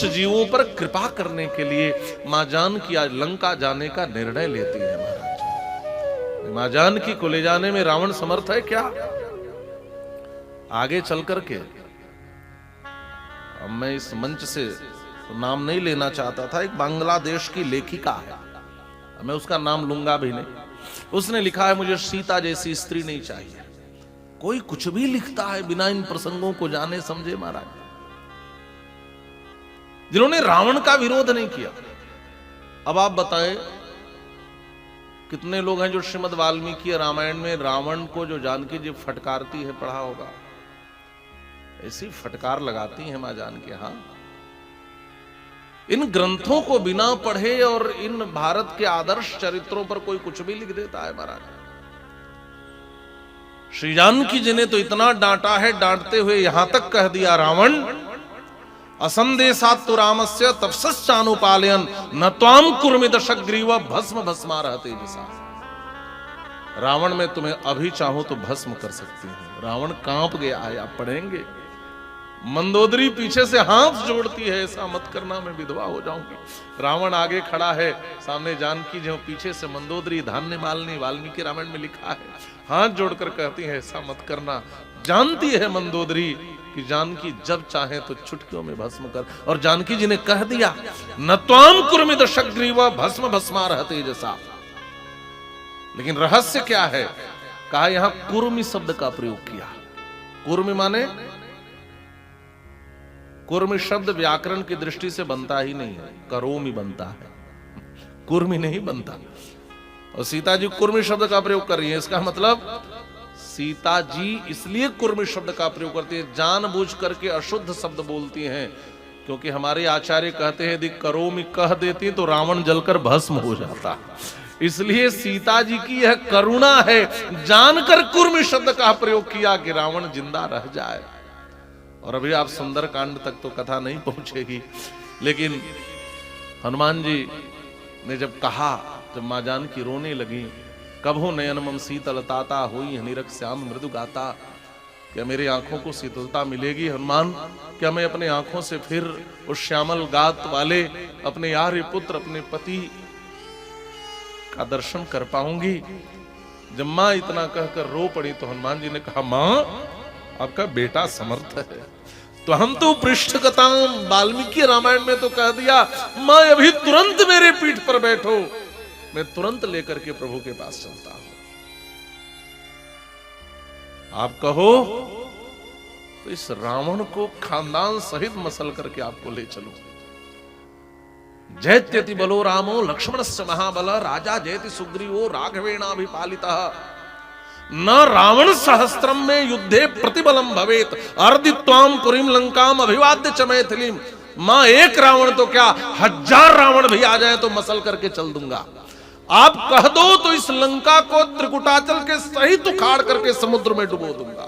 दुष्ट जीवों पर कृपा करने के लिए मां जानकी आज लंका जाने का निर्णय लेती है। महाराज मां जानकी को ले जाने में रावण समर्थ है क्या? आगे चल करके, अब मैं इस मंच से तो नाम नहीं लेना चाहता था, एक बांग्लादेश की लेखिका है, मैं उसका नाम लूंगा भी नहीं, उसने लिखा है मुझे सीता जैसी स्त्री नहीं चाहिए। कोई कुछ भी लिखता है बिना इन प्रसंगों को जाने समझे महाराज, जिन्होंने रावण का विरोध नहीं किया। अब आप बताएं कितने लोग हैं जो श्रीमद् वाल्मीकि रामायण में रावण को जो जानकी जी फटकारती है पढ़ा होगा, ऐसी फटकार लगाती है मां जानकी। हाँ, इन ग्रंथों को बिना पढ़े और इन भारत के आदर्श चरित्रों पर कोई कुछ भी लिख देता है महाराज। श्री जानकी जी ने तो इतना डांटा है, डांटते हुए यहां तक कह दिया, रावण असंदेशात् तु रामस्य तपस्चानुपालयन् न त्वाम कुर्मि दशग्रीव भस्म भस्मारः तेजसा। रावण में तुम्हें अभी चाहो तो भस्म कर सकती हूं। रावण कांप गया है, आप पढ़ेंगे। मंदोदरी पीछे से हाथ जोड़ती है, ऐसा मत करना मैं विधवा हो जाऊंगी। रावण आगे खड़ा है, सामने जानकी जो पीछे से मंदोदरी धान्य मालिनी, वाल्मीकि रामायण में लिखा है, हाथ जोड़कर कहती है ऐसा मत करना। जानती है मंदोदरी कि जानकी जब चाहे तो चुटकियों में भस्म कर, और जानकी जी ने कह दिया न त्वाम कुर्मि दशग्रीव भस्म भस्मारः तेजसा। लेकिन रहस्य क्या है? कहा यहां कुर्मी शब्द का प्रयोग किया। कुर्मी माने, कुर्मी शब्द व्याकरण की दृष्टि से बनता ही नहीं है, करोमी बनता है, कुर्मी नहीं बनता। और सीता जी कुर्मी शब्द का प्रयोग कर रही है, इसका मतलब सीता जी इसलिए कुर्मी शब्द का प्रयोग करती है, जानबूझ करके अशुद्ध शब्द बोलती हैं, क्योंकि हमारे आचार्य कहते हैं यदि करोमी कह देती तो रावण जलकर भस्म हो जाता। इसलिए सीता जी की यह करुणा है, जानकर कुर्मी शब्द का प्रयोग किया कि रावण जिंदा रह जाए। और अभी आप सुंदर कांड तक तो कथा नहीं पहुंचेगी, लेकिन हनुमान जी ने जब कहा, जब मां जानकी रोने लगी, कभो नयन मम शीतलताता होई हनिरक श्याम मृदु गाता, क्या मेरी आंखों को शीतलता मिलेगी हनुमान? क्या मैं अपने आंखों से फिर उस श्यामल गात वाले अपने आर्य पुत्र, अपने पति का दर्शन कर पाऊंगी? जब मां इतना कहकर रो पड़ी तो हनुमान जी ने कहा, मां आपका बेटा समर्थ है। तो हम तो पृष्ठकथाम वाल्मीकि रामायण में तो कह दिया, मां अभी तुरंत मेरे पीठ पर बैठो, मैं तुरंत लेकर के प्रभु के पास चलता हूं। आप कहो तो इस रावण को खानदान सहित मसल करके आपको ले चलो। जयत्यति बलो रामो लक्ष्मणस्य महाबल राजा जयति सुग्रीवो राघवेणाभिपालितः न रावण सहस्त्रम में युद्धे प्रतिबलम भवेत अर्दित्वाम पुरीम लंकाम अभिवाद्य च मैथिलीम। मां एक रावण तो क्या 1000 रावण भी आ जाए तो मसल करके चल दूंगा। आप कह दो तो इस लंका को त्रिकुटाचल के सहित उखाड़ करके समुद्र में डुबो दूंगा।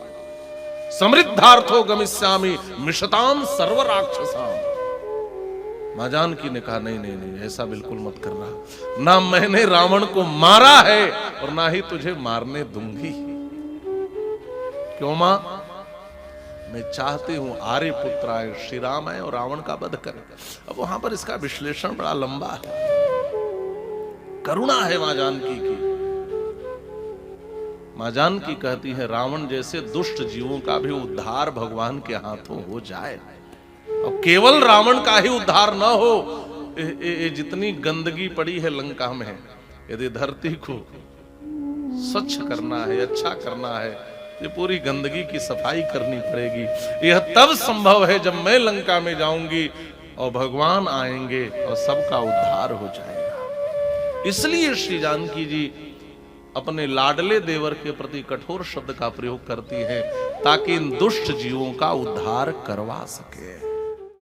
समृद्धार्थो गमिष्यामि मिशताम सर्व राक्षसाम। मां जानकी ने कहा नहीं नहीं नहीं, ऐसा बिल्कुल मत करना, ना मैंने रावण को मारा है और ना ही तुझे मारने दूंगी। क्यों मां? मैं चाहती हूं आर्य पुत्र आए, श्री राम आए और रावण का वध करे। अब वहां पर इसका विश्लेषण बड़ा लंबा है, करुणा है मां जानकी की। मां जानकी कहती है रावण जैसे दुष्ट जीवों का भी उद्धार भगवान के हाथों हो जाए। अब केवल रावण का ही उद्धार न हो, ये जितनी गंदगी पड़ी है लंका में, यदि धरती को स्वच्छ करना है, अच्छा करना है, ये पूरी गंदगी की सफाई करनी पड़ेगी। यह तब संभव है जब मैं लंका में जाऊंगी और भगवान आएंगे और सबका उद्धार हो जाएगा। इसलिए श्री जानकी जी अपने लाडले देवर के प्रति कठोर शब्द का प्रयोग करती है, ताकि इन दुष्ट जीवों का उद्धार करवा सके।